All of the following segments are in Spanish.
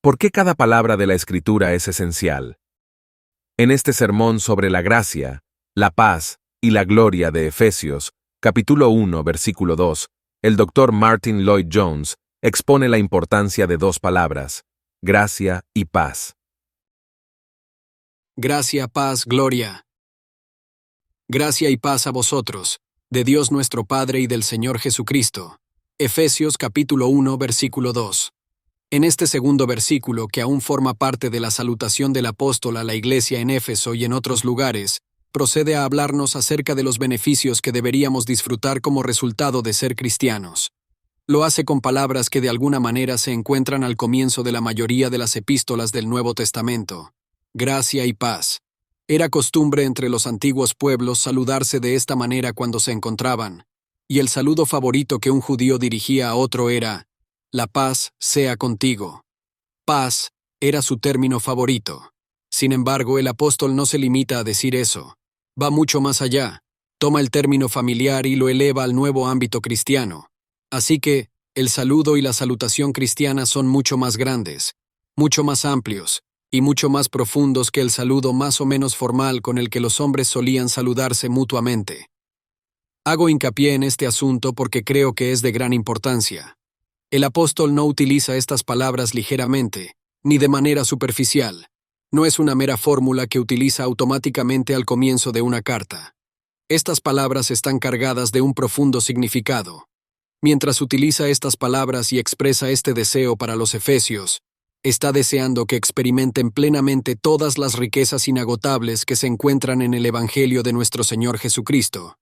¿Por qué cada palabra de la Escritura es esencial? En este sermón sobre la gracia, la paz y la gloria de Efesios, capítulo 1, versículo 2, el Dr. Martin Lloyd-Jones expone la importancia de dos palabras, gracia y paz. Gracia, paz, gloria. Gracia y paz a vosotros, de Dios nuestro Padre y del Señor Jesucristo. Efesios capítulo 1, versículo 2. En este segundo versículo, que aún forma parte de la salutación del apóstol a la iglesia en Éfeso y en otros lugares, procede a hablarnos acerca de los beneficios que deberíamos disfrutar como resultado de ser cristianos. Lo hace con palabras que de alguna manera se encuentran al comienzo de la mayoría de las epístolas del Nuevo Testamento. Gracia y paz. Era costumbre entre los antiguos pueblos saludarse de esta manera cuando se encontraban, y el saludo favorito que un judío dirigía a otro era, la paz sea contigo. Paz era su término favorito. Sin embargo, el apóstol no se limita a decir eso. Va mucho más allá. Toma el término familiar y lo eleva al nuevo ámbito cristiano. Así que, el saludo y la salutación cristiana son mucho más grandes, mucho más amplios, y mucho más profundos que el saludo más o menos formal con el que los hombres solían saludarse mutuamente. Hago hincapié en este asunto porque creo que es de gran importancia. El apóstol no utiliza estas palabras ligeramente, ni de manera superficial. No es una mera fórmula que utiliza automáticamente al comienzo de una carta. Estas palabras están cargadas de un profundo significado. Mientras utiliza estas palabras y expresa este deseo para los efesios, está deseando que experimenten plenamente todas las riquezas inagotables que se encuentran en el Evangelio de nuestro Señor Jesucristo.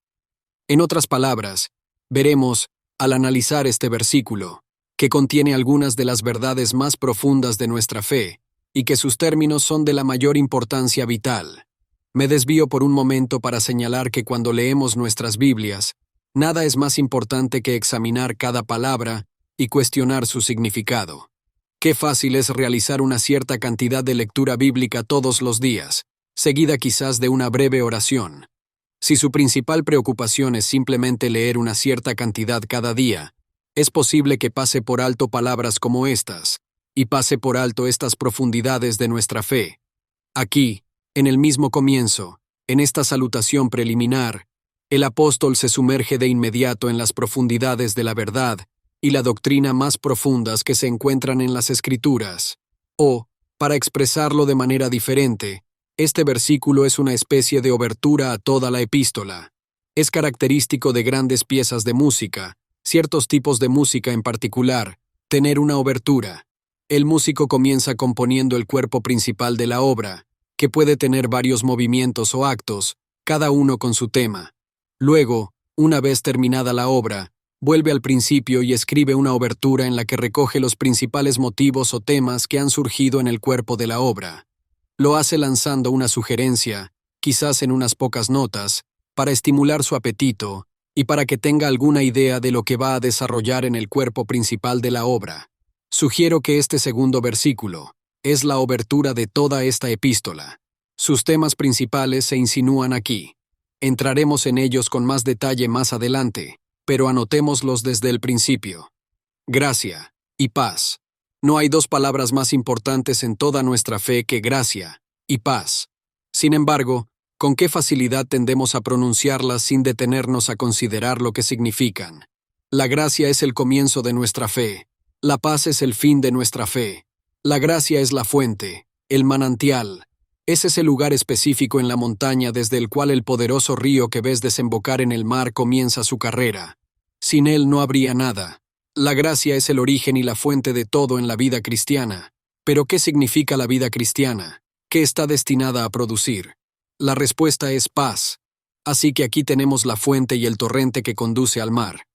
En otras palabras, veremos, al analizar este versículo, que contiene algunas de las verdades más profundas de nuestra fe, y que sus términos son de la mayor importancia vital. Me desvío por un momento para señalar que cuando leemos nuestras Biblias, nada es más importante que examinar cada palabra y cuestionar su significado. Qué fácil es realizar una cierta cantidad de lectura bíblica todos los días, seguida quizás de una breve oración. Si su principal preocupación es simplemente leer una cierta cantidad cada día, es posible que pase por alto palabras como estas, y pase por alto estas profundidades de nuestra fe. Aquí, en el mismo comienzo, en esta salutación preliminar, el apóstol se sumerge de inmediato en las profundidades de la verdad y la doctrina más profundas que se encuentran en las Escrituras. O, para expresarlo de manera diferente, este versículo es una especie de obertura a toda la epístola. Es característico de grandes piezas de música, ciertos tipos de música en particular, tener una obertura. El músico comienza componiendo el cuerpo principal de la obra, que puede tener varios movimientos o actos, cada uno con su tema. Luego, una vez terminada la obra, vuelve al principio y escribe una obertura en la que recoge los principales motivos o temas que han surgido en el cuerpo de la obra. Lo hace lanzando una sugerencia, quizás en unas pocas notas, para estimular su apetito y para que tenga alguna idea de lo que va a desarrollar en el cuerpo principal de la obra. Sugiero que este segundo versículo es la obertura de toda esta epístola. Sus temas principales se insinúan aquí. Entraremos en ellos con más detalle más adelante, pero anotémoslos desde el principio. Gracia y paz. No hay dos palabras más importantes en toda nuestra fe que gracia y paz. Sin embargo, con qué facilidad tendemos a pronunciarlas sin detenernos a considerar lo que significan. La gracia es el comienzo de nuestra fe. La paz es el fin de nuestra fe. La gracia es la fuente, el manantial. Es ese lugar específico en la montaña desde el cual el poderoso río que ves desembocar en el mar comienza su carrera. Sin él no habría nada. La gracia es el origen y la fuente de todo en la vida cristiana. Pero ¿qué significa la vida cristiana? ¿Qué está destinada a producir? La respuesta es paz. Así que aquí tenemos la fuente y el torrente que conduce al mar.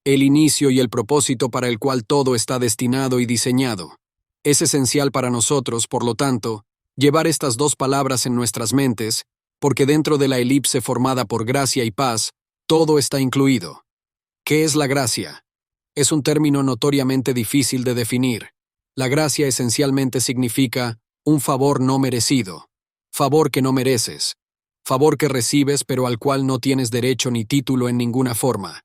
El inicio y el propósito para el cual todo está destinado y diseñado. Es esencial para nosotros, por lo tanto, llevar estas dos palabras en nuestras mentes, porque dentro de la elipse formada por gracia y paz, todo está incluido. ¿Qué es la gracia? Es un término notoriamente difícil de definir. La gracia esencialmente significa un favor no merecido. Favor que no mereces. Favor que recibes pero al cual no tienes derecho ni título en ninguna forma,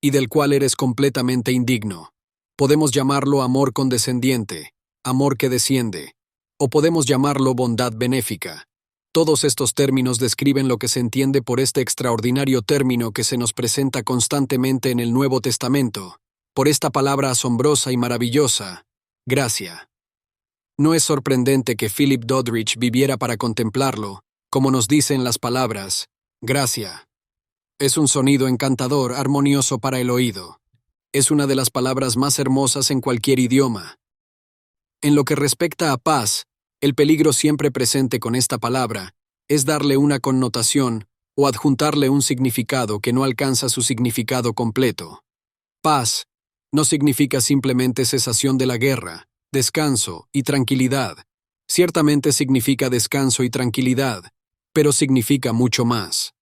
y del cual eres completamente indigno. Podemos llamarlo amor condescendiente, amor que desciende, o podemos llamarlo bondad benéfica. Todos estos términos describen lo que se entiende por este extraordinario término que se nos presenta constantemente en el Nuevo Testamento, por esta palabra asombrosa y maravillosa, gracia. No es sorprendente que Philip Doddridge viviera para contemplarlo, como nos dicen las palabras, gracia. Es un sonido encantador, armonioso para el oído. Es una de las palabras más hermosas en cualquier idioma. En lo que respecta a paz, el peligro siempre presente con esta palabra es darle una connotación o adjuntarle un significado que no alcanza su significado completo. Paz no significa simplemente cesación de la guerra, descanso y tranquilidad. Ciertamente significa descanso y tranquilidad, pero significa mucho más.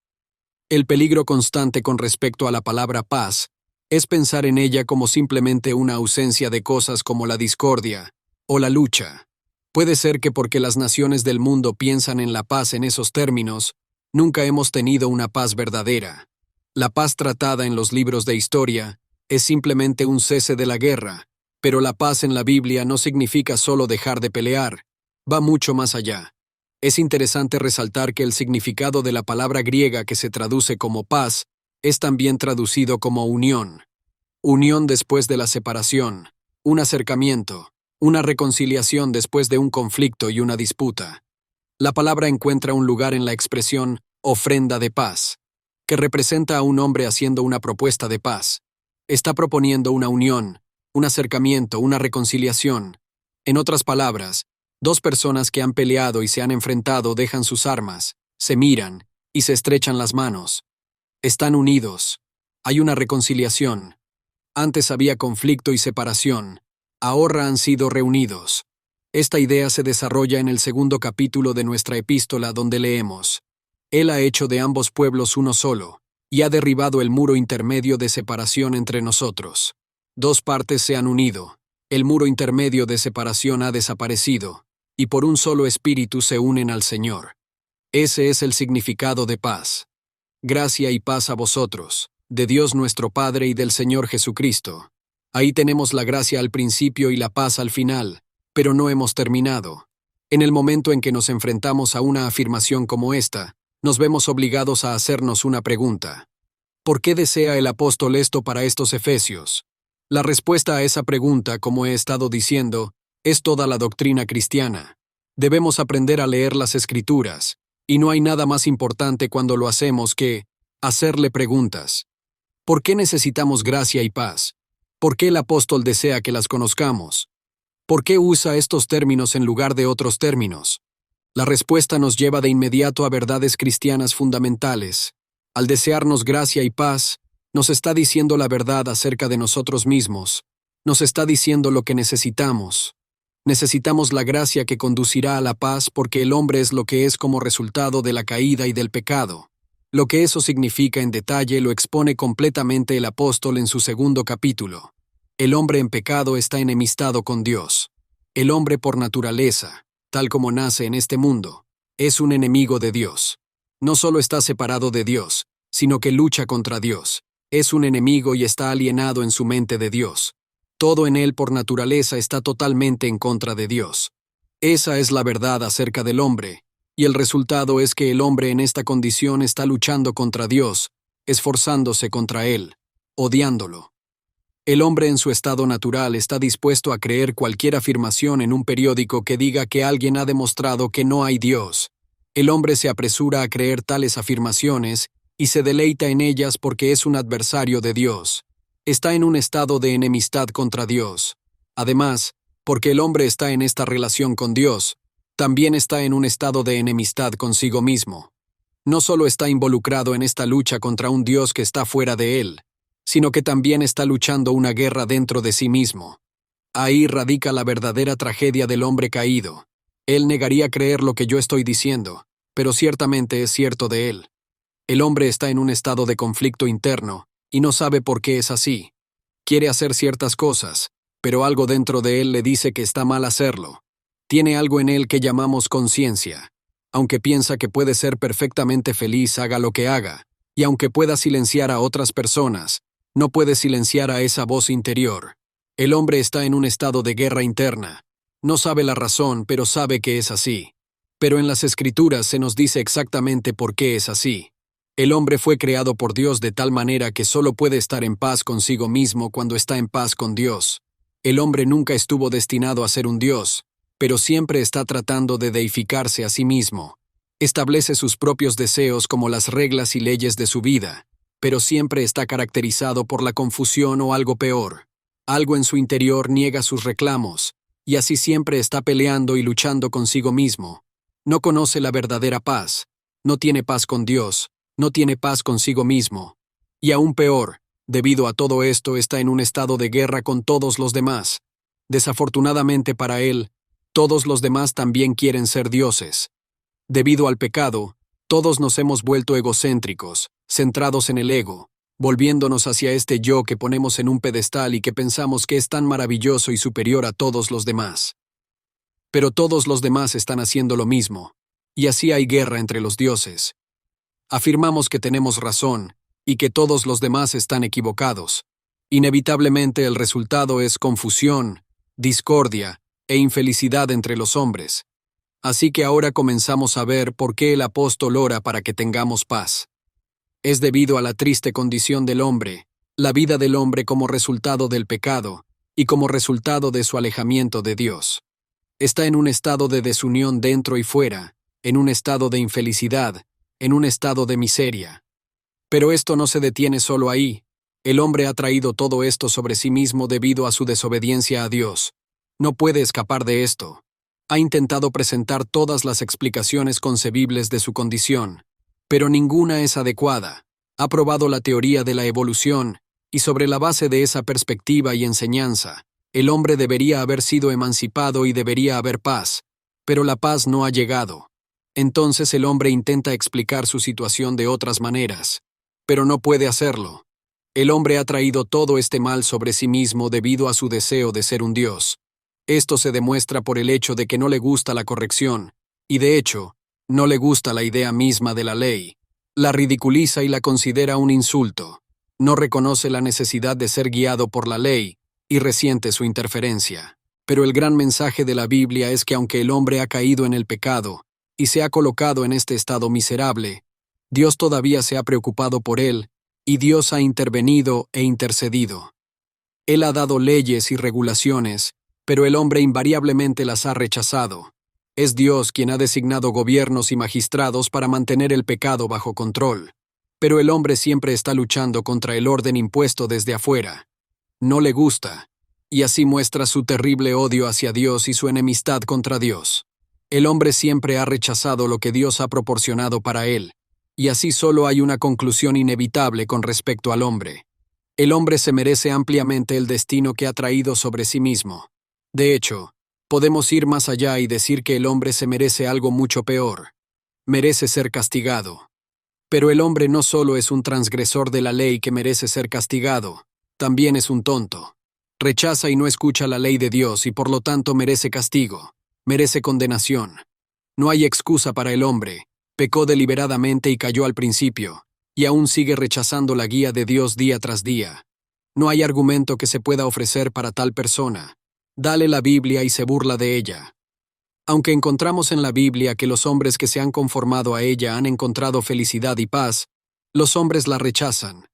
El peligro constante con respecto a la palabra paz es pensar en ella como simplemente una ausencia de cosas como la discordia o la lucha. Puede ser que porque las naciones del mundo piensan en la paz en esos términos, nunca hemos tenido una paz verdadera. La paz tratada en los libros de historia es simplemente un cese de la guerra, pero la paz en la Biblia no significa solo dejar de pelear, va mucho más allá. Es interesante resaltar que el significado de la palabra griega que se traduce como paz es también traducido como unión. Unión después de la separación, un acercamiento, una reconciliación después de un conflicto y una disputa. La palabra encuentra un lugar en la expresión ofrenda de paz, que representa a un hombre haciendo una propuesta de paz. Está proponiendo una unión, un acercamiento, una reconciliación. En otras palabras, dos personas que han peleado y se han enfrentado dejan sus armas, se miran y se estrechan las manos. Están unidos. Hay una reconciliación. Antes había conflicto y separación. Ahora han sido reunidos. Esta idea se desarrolla en el segundo capítulo de nuestra epístola donde leemos: Él ha hecho de ambos pueblos uno solo, y ha derribado el muro intermedio de separación entre nosotros. Dos partes se han unido, el muro intermedio de separación ha desaparecido, y por un solo espíritu se unen al Señor. Ese es el significado de paz. Gracia y paz a vosotros, de Dios nuestro Padre y del Señor Jesucristo. Ahí tenemos la gracia al principio y la paz al final, pero no hemos terminado. En el momento en que nos enfrentamos a una afirmación como esta, nos vemos obligados a hacernos una pregunta. ¿Por qué desea el apóstol esto para estos efesios? La respuesta a esa pregunta, como he estado diciendo, es toda la doctrina cristiana. Debemos aprender a leer las Escrituras, y no hay nada más importante cuando lo hacemos que hacerle preguntas. ¿Por qué necesitamos gracia y paz? ¿Por qué el apóstol desea que las conozcamos? ¿Por qué usa estos términos en lugar de otros términos? La respuesta nos lleva de inmediato a verdades cristianas fundamentales. Al desearnos gracia y paz, nos está diciendo la verdad acerca de nosotros mismos. Nos está diciendo lo que necesitamos. Necesitamos la gracia que conducirá a la paz porque el hombre es lo que es como resultado de la caída y del pecado. Lo que eso significa en detalle lo expone completamente el apóstol en su segundo capítulo. El hombre en pecado está enemistado con Dios. El hombre por naturaleza, tal como nace en este mundo, es un enemigo de Dios. No solo está separado de Dios, sino que lucha contra Dios. Es un enemigo y está alienado en su mente de Dios. Todo en él por naturaleza está totalmente en contra de Dios. Esa es la verdad acerca del hombre, y el resultado es que el hombre en esta condición está luchando contra Dios, esforzándose contra Él, odiándolo. El hombre en su estado natural está dispuesto a creer cualquier afirmación en un periódico que diga que alguien ha demostrado que no hay Dios. El hombre se apresura a creer tales afirmaciones y se deleita en ellas porque es un adversario de Dios. Está en un estado de enemistad contra Dios. Además, porque el hombre está en esta relación con Dios, también está en un estado de enemistad consigo mismo. No solo está involucrado en esta lucha contra un Dios que está fuera de él, sino que también está luchando una guerra dentro de sí mismo. Ahí radica la verdadera tragedia del hombre caído. Él negaría creer lo que yo estoy diciendo, pero ciertamente es cierto de él. El hombre está en un estado de conflicto interno, y no sabe por qué es así. Quiere hacer ciertas cosas, pero algo dentro de él le dice que está mal hacerlo. Tiene algo en él que llamamos conciencia. Aunque piensa que puede ser perfectamente feliz, haga lo que haga, y aunque pueda silenciar a otras personas, no puede silenciar a esa voz interior. El hombre está en un estado de guerra interna. No sabe la razón, pero sabe que es así. Pero en las Escrituras se nos dice exactamente por qué es así. El hombre fue creado por Dios de tal manera que solo puede estar en paz consigo mismo cuando está en paz con Dios. El hombre nunca estuvo destinado a ser un Dios, pero siempre está tratando de deificarse a sí mismo. Establece sus propios deseos como las reglas y leyes de su vida, pero siempre está caracterizado por la confusión o algo peor. Algo en su interior niega sus reclamos, y así siempre está peleando y luchando consigo mismo. No conoce la verdadera paz, no tiene paz con Dios, no tiene paz consigo mismo. Y aún peor, debido a todo esto está en un estado de guerra con todos los demás. Desafortunadamente para él, todos los demás también quieren ser dioses. Debido al pecado, todos nos hemos vuelto egocéntricos, centrados en el ego, volviéndonos hacia este yo que ponemos en un pedestal y que pensamos que es tan maravilloso y superior a todos los demás. Pero todos los demás están haciendo lo mismo, y así hay guerra entre los dioses. Afirmamos que tenemos razón, y que todos los demás están equivocados. Inevitablemente el resultado es confusión, discordia e infelicidad entre los hombres. Así que ahora comenzamos a ver por qué el apóstol ora para que tengamos paz. Es debido a la triste condición del hombre, la vida del hombre como resultado del pecado, y como resultado de su alejamiento de Dios. Está en un estado de desunión dentro y fuera, en un estado de infelicidad, en un estado de miseria. Pero esto no se detiene solo ahí. El hombre ha traído todo esto sobre sí mismo debido a su desobediencia a Dios. No puede escapar de esto. Ha intentado presentar todas las explicaciones concebibles de su condición, pero ninguna es adecuada. Ha probado la teoría de la evolución, y sobre la base de esa perspectiva y enseñanza, el hombre debería haber sido emancipado y debería haber paz, pero la paz no ha llegado. Entonces el hombre intenta explicar su situación de otras maneras, pero no puede hacerlo. El hombre ha traído todo este mal sobre sí mismo debido a su deseo de ser un dios. Esto se demuestra por el hecho de que no le gusta la corrección, y de hecho, no le gusta la idea misma de la ley. La ridiculiza y la considera un insulto. No reconoce la necesidad de ser guiado por la ley, y resiente su interferencia. Pero el gran mensaje de la Biblia es que aunque el hombre ha caído en el pecado, y se ha colocado en este estado miserable, Dios todavía se ha preocupado por él, y Dios ha intervenido e intercedido. Él ha dado leyes y regulaciones, pero el hombre invariablemente las ha rechazado. Es Dios quien ha designado gobiernos y magistrados para mantener el pecado bajo control. Pero el hombre siempre está luchando contra el orden impuesto desde afuera. No le gusta, y así muestra su terrible odio hacia Dios y su enemistad contra Dios. El hombre siempre ha rechazado lo que Dios ha proporcionado para él, y así solo hay una conclusión inevitable con respecto al hombre. El hombre se merece ampliamente el destino que ha traído sobre sí mismo. De hecho, podemos ir más allá y decir que el hombre se merece algo mucho peor. Merece ser castigado. Pero el hombre no solo es un transgresor de la ley que merece ser castigado, también es un tonto. Rechaza y no escucha la ley de Dios y por lo tanto merece castigo, merece condenación. No hay excusa para el hombre, pecó deliberadamente y cayó al principio, y aún sigue rechazando la guía de Dios día tras día. No hay argumento que se pueda ofrecer para tal persona. Dale la Biblia y se burla de ella. Aunque encontramos en la Biblia que los hombres que se han conformado a ella han encontrado felicidad y paz, los hombres la rechazan.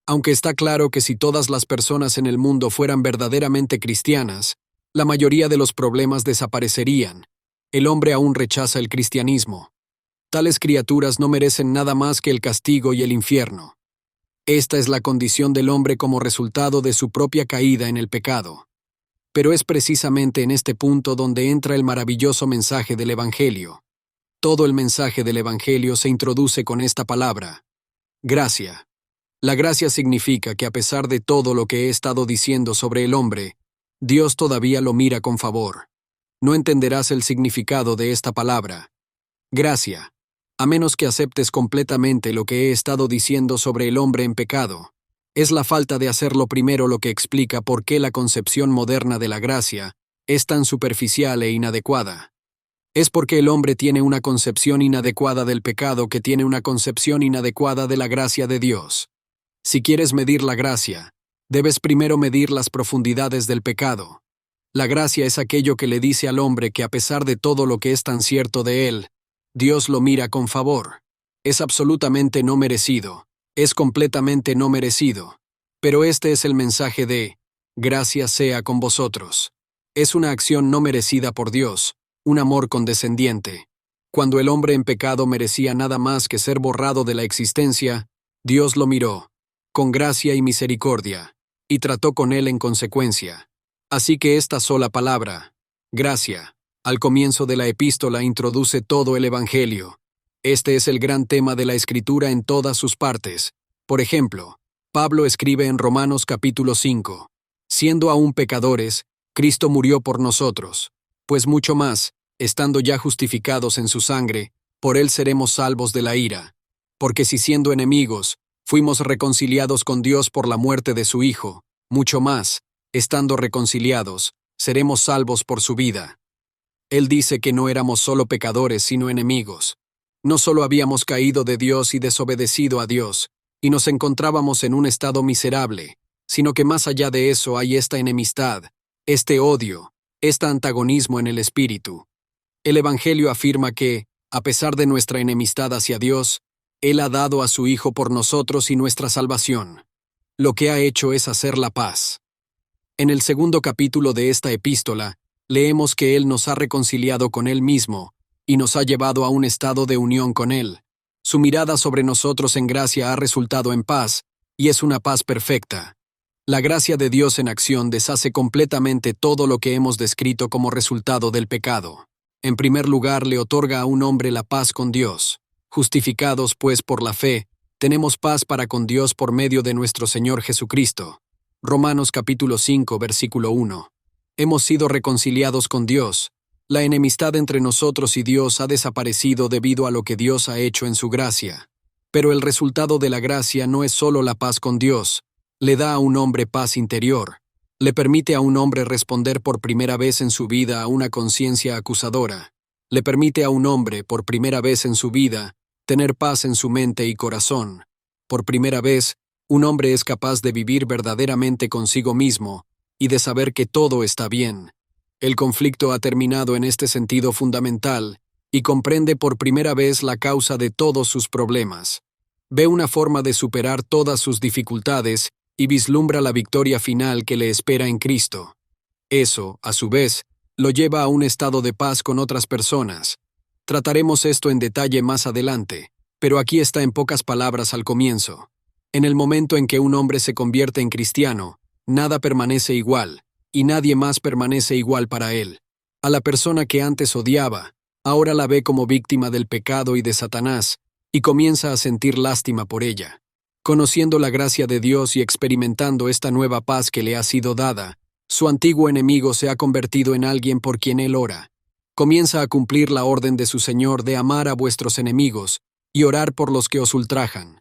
Aunque está claro que si todas las personas en el mundo fueran verdaderamente cristianas, la mayoría de los problemas desaparecerían. El hombre aún rechaza el cristianismo. Tales criaturas no merecen nada más que el castigo y el infierno. Esta es la condición del hombre como resultado de su propia caída en el pecado. Pero es precisamente en este punto donde entra el maravilloso mensaje del Evangelio. Todo el mensaje del Evangelio se introduce con esta palabra: gracia. La gracia significa que a pesar de todo lo que he estado diciendo sobre el hombre, Dios todavía lo mira con favor. No entenderás el significado de esta palabra, gracia, a menos que aceptes completamente lo que he estado diciendo sobre el hombre en pecado. Es la falta de hacerlo primero lo que explica por qué la concepción moderna de la gracia es tan superficial e inadecuada. Es porque el hombre tiene una concepción inadecuada del pecado que tiene una concepción inadecuada de la gracia de Dios. Si quieres medir la gracia, debes primero medir las profundidades del pecado. La gracia es aquello que le dice al hombre que a pesar de todo lo que es tan cierto de él, Dios lo mira con favor. Es absolutamente no merecido, es completamente no merecido. Pero este es el mensaje de, gracia sea con vosotros. Es una acción no merecida por Dios, un amor condescendiente. Cuando el hombre en pecado merecía nada más que ser borrado de la existencia, Dios lo miró, con gracia y misericordia, y trató con él en consecuencia. Así que esta sola palabra, gracia, al comienzo de la epístola introduce todo el Evangelio. Este es el gran tema de la Escritura en todas sus partes. Por ejemplo, Pablo escribe en Romanos capítulo 5, siendo aún pecadores, Cristo murió por nosotros, pues mucho más, estando ya justificados en su sangre, por él seremos salvos de la ira. Porque si siendo enemigos, fuimos reconciliados con Dios por la muerte de su Hijo, mucho más, estando reconciliados, seremos salvos por su vida. Él dice que no éramos solo pecadores, sino enemigos. No solo habíamos caído de Dios y desobedecido a Dios, y nos encontrábamos en un estado miserable, sino que más allá de eso hay esta enemistad, este odio, este antagonismo en el espíritu. El Evangelio afirma que, a pesar de nuestra enemistad hacia Dios, Él ha dado a su Hijo por nosotros y nuestra salvación. Lo que ha hecho es hacer la paz. En el segundo capítulo de esta epístola, leemos que Él nos ha reconciliado con Él mismo y nos ha llevado a un estado de unión con Él. Su mirada sobre nosotros en gracia ha resultado en paz, y es una paz perfecta. La gracia de Dios en acción deshace completamente todo lo que hemos descrito como resultado del pecado. En primer lugar, le otorga a un hombre la paz con Dios. Justificados, pues, por la fe, tenemos paz para con Dios por medio de nuestro Señor Jesucristo. Romanos capítulo 5, versículo 1. Hemos sido reconciliados con Dios. La enemistad entre nosotros y Dios ha desaparecido debido a lo que Dios ha hecho en su gracia. Pero el resultado de la gracia no es solo la paz con Dios. Le da a un hombre paz interior. Le permite a un hombre responder por primera vez en su vida a una conciencia acusadora. Le permite a un hombre, por primera vez en su vida, tener paz en su mente y corazón. Por primera vez, un hombre es capaz de vivir verdaderamente consigo mismo y de saber que todo está bien. El conflicto ha terminado en este sentido fundamental y comprende por primera vez la causa de todos sus problemas. Ve una forma de superar todas sus dificultades y vislumbra la victoria final que le espera en Cristo. Eso, a su vez, lo lleva a un estado de paz con otras personas. Trataremos esto en detalle más adelante, pero aquí está en pocas palabras al comienzo. En el momento en que un hombre se convierte en cristiano, nada permanece igual, y nadie más permanece igual para él. A la persona que antes odiaba, ahora la ve como víctima del pecado y de Satanás, y comienza a sentir lástima por ella. Conociendo la gracia de Dios y experimentando esta nueva paz que le ha sido dada, su antiguo enemigo se ha convertido en alguien por quien él ora. Comienza a cumplir la orden de su Señor de amar a vuestros enemigos y orar por los que os ultrajan.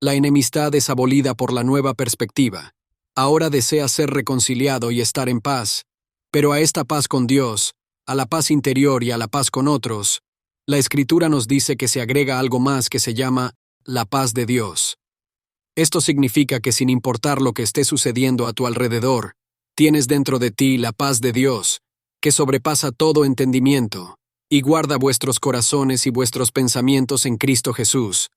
La enemistad es abolida por la nueva perspectiva. Ahora desea ser reconciliado y estar en paz, pero a esta paz con Dios, a la paz interior y a la paz con otros, la Escritura nos dice que se agrega algo más que se llama la paz de Dios. Esto significa que sin importar lo que esté sucediendo a tu alrededor, tienes dentro de ti la paz de Dios, que sobrepasa todo entendimiento, y guarda vuestros corazones y vuestros pensamientos en Cristo Jesús.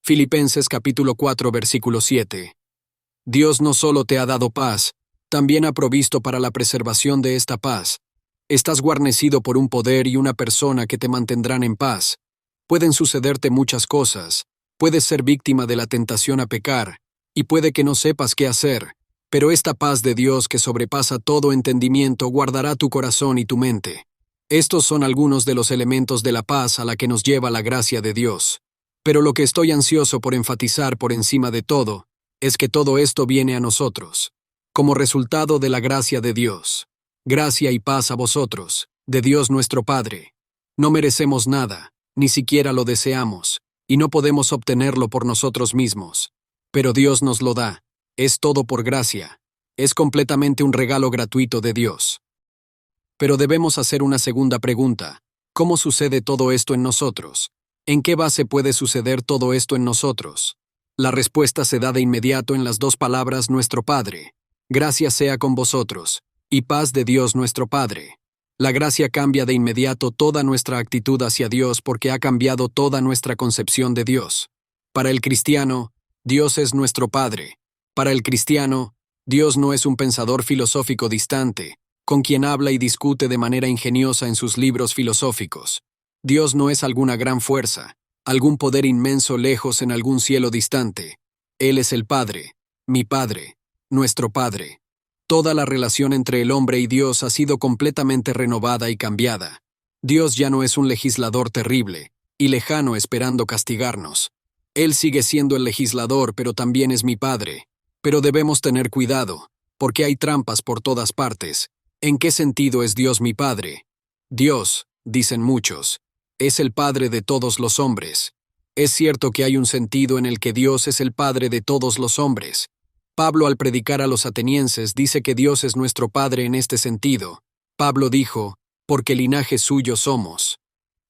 Filipenses capítulo 4 versículo 7. Dios no solo te ha dado paz, también ha provisto para la preservación de esta paz. Estás guarnecido por un poder y una persona que te mantendrán en paz. Pueden sucederte muchas cosas, puedes ser víctima de la tentación a pecar, y puede que no sepas qué hacer, pero esta paz de Dios que sobrepasa todo entendimiento guardará tu corazón y tu mente. Estos son algunos de los elementos de la paz a la que nos lleva la gracia de Dios. Pero lo que estoy ansioso por enfatizar por encima de todo, es que todo esto viene a nosotros, como resultado de la gracia de Dios. Gracia y paz a vosotros, de Dios nuestro Padre. No merecemos nada, ni siquiera lo deseamos, y no podemos obtenerlo por nosotros mismos. Pero Dios nos lo da, es todo por gracia, es completamente un regalo gratuito de Dios. Pero debemos hacer una segunda pregunta: ¿cómo sucede todo esto en nosotros? ¿En qué base puede suceder todo esto en nosotros? La respuesta se da de inmediato en las dos palabras nuestro Padre. Gracia sea con vosotros. y paz de Dios nuestro Padre. La gracia cambia de inmediato toda nuestra actitud hacia Dios porque ha cambiado toda nuestra concepción de Dios. Para el cristiano, Dios es nuestro Padre. Para el cristiano, Dios no es un pensador filosófico distante, con quien habla y discute de manera ingeniosa en sus libros filosóficos. Dios no es alguna gran fuerza, algún poder inmenso lejos en algún cielo distante. Él es el Padre, mi Padre, nuestro Padre. Toda la relación entre el hombre y Dios ha sido completamente renovada y cambiada. Dios ya no es un legislador terrible y lejano esperando castigarnos. Él sigue siendo el legislador, pero también es mi Padre. Pero debemos tener cuidado, porque hay trampas por todas partes. ¿En qué sentido es Dios mi Padre? Dios, dicen muchos, es el Padre de todos los hombres. Es cierto que hay un sentido en el que Dios es el Padre de todos los hombres. Pablo, al predicar a los atenienses, dice que Dios es nuestro Padre en este sentido. Pablo dijo, porque linaje suyo somos.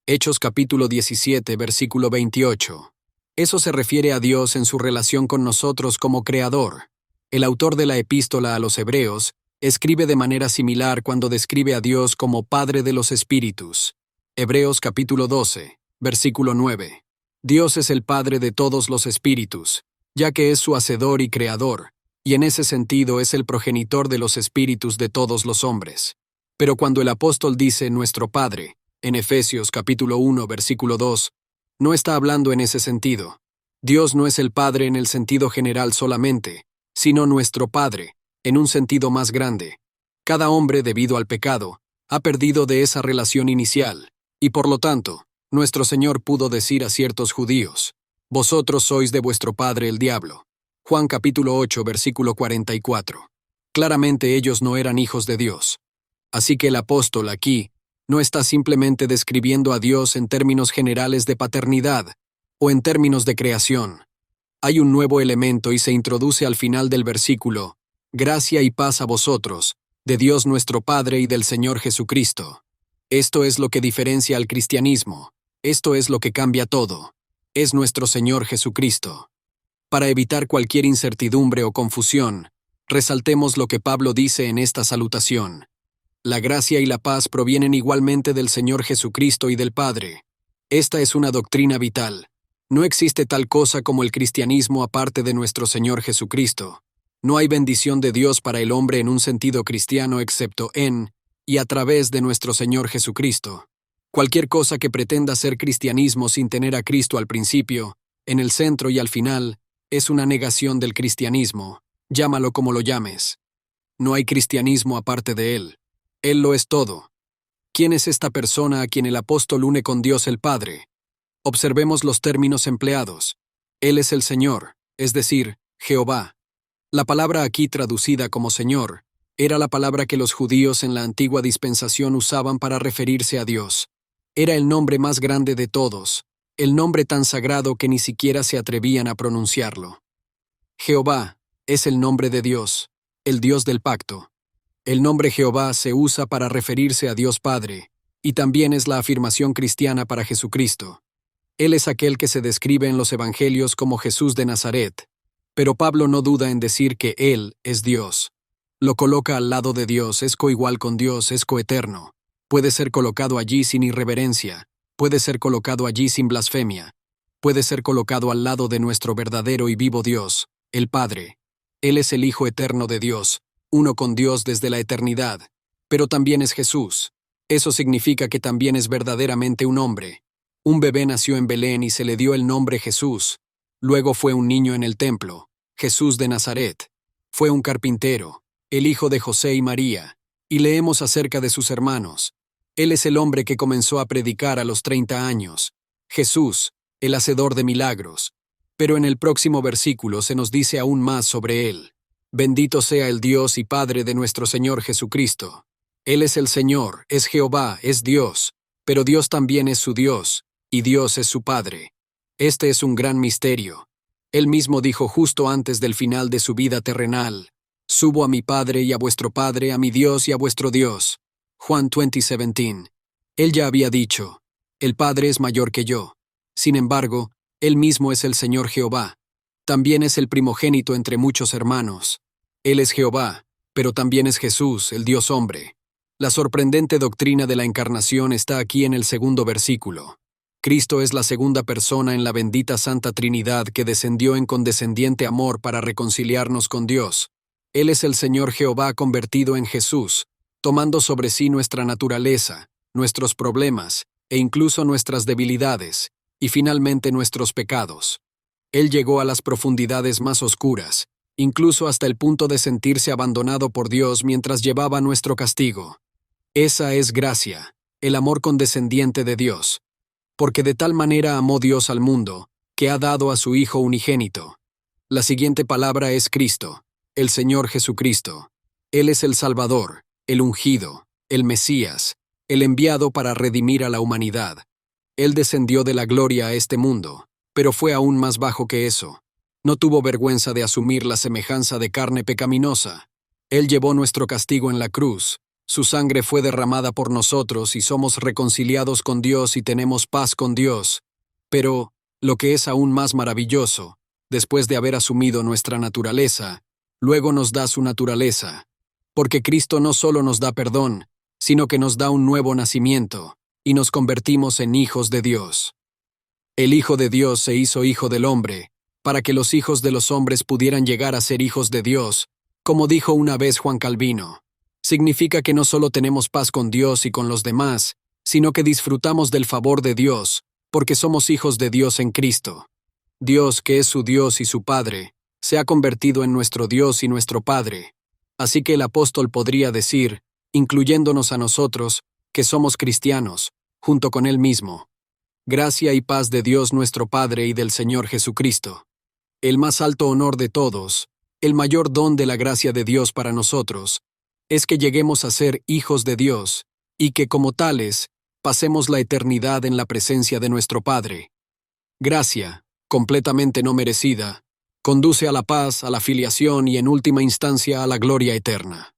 Hechos capítulo 17, versículo 28. Eso se refiere a Dios en su relación con nosotros como Creador. El autor de la epístola a los Hebreos escribe de manera similar cuando describe a Dios como Padre de los Espíritus. Hebreos capítulo 12, versículo 9. Dios es el Padre de todos los espíritus, ya que es su hacedor y creador, y en ese sentido es el progenitor de los espíritus de todos los hombres. Pero cuando el apóstol dice nuestro Padre, en Efesios capítulo 1, versículo 2, no está hablando en ese sentido. Dios no es el Padre en el sentido general solamente, sino nuestro Padre, en un sentido más grande. Cada hombre, debido al pecado, ha perdido de esa relación inicial, y por lo tanto, nuestro Señor pudo decir a ciertos judíos, vosotros sois de vuestro padre el diablo. Juan capítulo 8, versículo 44. Claramente ellos no eran hijos de Dios. Así que el apóstol aquí no está simplemente describiendo a Dios en términos generales de paternidad o en términos de creación. Hay un nuevo elemento y se introduce al final del versículo, gracia y paz a vosotros, de Dios nuestro Padre y del Señor Jesucristo. Esto es lo que diferencia al cristianismo. Esto es lo que cambia todo. Es nuestro Señor Jesucristo. Para evitar cualquier incertidumbre o confusión, resaltemos lo que Pablo dice en esta salutación. La gracia y la paz provienen igualmente del Señor Jesucristo y del Padre. Esta es una doctrina vital. No existe tal cosa como el cristianismo aparte de nuestro Señor Jesucristo. No hay bendición de Dios para el hombre en un sentido cristiano excepto en y a través de nuestro Señor Jesucristo. Cualquier cosa que pretenda ser cristianismo sin tener a Cristo al principio, en el centro y al final, es una negación del cristianismo. Llámalo como lo llames. No hay cristianismo aparte de Él. Él lo es todo. ¿Quién es esta persona a quien el apóstol une con Dios el Padre? Observemos los términos empleados. Él es el Señor, es decir, Jehová. La palabra aquí traducida como Señor era la palabra que los judíos en la antigua dispensación usaban para referirse a Dios. Era el nombre más grande de todos, el nombre tan sagrado que ni siquiera se atrevían a pronunciarlo. Jehová es el nombre de Dios, el Dios del pacto. El nombre Jehová se usa para referirse a Dios Padre, y también es la afirmación cristiana para Jesucristo. Él es aquel que se describe en los Evangelios como Jesús de Nazaret, pero Pablo no duda en decir que Él es Dios. Lo coloca al lado de Dios, es coigual con Dios, es coeterno. Puede ser colocado allí sin irreverencia, puede ser colocado allí sin blasfemia, puede ser colocado al lado de nuestro verdadero y vivo Dios, el Padre. Él es el Hijo eterno de Dios, uno con Dios desde la eternidad, pero también es Jesús. Eso significa que también es verdaderamente un hombre. Un bebé nació en Belén y se le dio el nombre Jesús. Luego fue un niño en el templo, Jesús de Nazaret. Fue un carpintero, el hijo de José y María, y leemos acerca de sus hermanos. Él es el hombre que comenzó a predicar a los 30 años. Jesús, el hacedor de milagros. Pero en el próximo versículo se nos dice aún más sobre él. Bendito sea el Dios y Padre de nuestro Señor Jesucristo. Él es el Señor, es Jehová, es Dios, pero Dios también es su Dios, y Dios es su Padre. Este es un gran misterio. Él mismo dijo justo antes del final de su vida terrenal, subo a mi Padre y a vuestro Padre, a mi Dios y a vuestro Dios. Juan 20:17. Él ya había dicho, el Padre es mayor que yo. Sin embargo, Él mismo es el Señor Jehová. También es el primogénito entre muchos hermanos. Él es Jehová, pero también es Jesús, el Dios hombre. La sorprendente doctrina de la encarnación está aquí en el segundo versículo. Cristo es la segunda persona en la bendita Santa Trinidad que descendió en condescendiente amor para reconciliarnos con Dios. Él es el Señor Jehová convertido en Jesús, tomando sobre sí nuestra naturaleza, nuestros problemas, e incluso nuestras debilidades, y finalmente nuestros pecados. Él llegó a las profundidades más oscuras, incluso hasta el punto de sentirse abandonado por Dios mientras llevaba nuestro castigo. Esa es gracia, el amor condescendiente de Dios. Porque de tal manera amó Dios al mundo, que ha dado a su Hijo unigénito. La siguiente palabra es Cristo, el Señor Jesucristo. Él es el Salvador, el ungido, el Mesías, el enviado para redimir a la humanidad. Él descendió de la gloria a este mundo, pero fue aún más bajo que eso. No tuvo vergüenza de asumir la semejanza de carne pecaminosa. Él llevó nuestro castigo en la cruz. Su sangre fue derramada por nosotros y somos reconciliados con Dios y tenemos paz con Dios. Pero, lo que es aún más maravilloso, después de haber asumido nuestra naturaleza, luego nos da su naturaleza. Porque Cristo no solo nos da perdón, sino que nos da un nuevo nacimiento, y nos convertimos en hijos de Dios. El Hijo de Dios se hizo hijo del hombre, para que los hijos de los hombres pudieran llegar a ser hijos de Dios, como dijo una vez Juan Calvino. Significa que no solo tenemos paz con Dios y con los demás, sino que disfrutamos del favor de Dios, porque somos hijos de Dios en Cristo. Dios, que es su Dios y su Padre, se ha convertido en nuestro Dios y nuestro Padre. Así que el apóstol podría decir, incluyéndonos a nosotros, que somos cristianos, junto con Él mismo. Gracia y paz de Dios nuestro Padre y del Señor Jesucristo. El más alto honor de todos, el mayor don de la gracia de Dios para nosotros, es que lleguemos a ser hijos de Dios, y que como tales, pasemos la eternidad en la presencia de nuestro Padre. Gracia, completamente no merecida, conduce a la paz, a la filiación y en última instancia a la gloria eterna.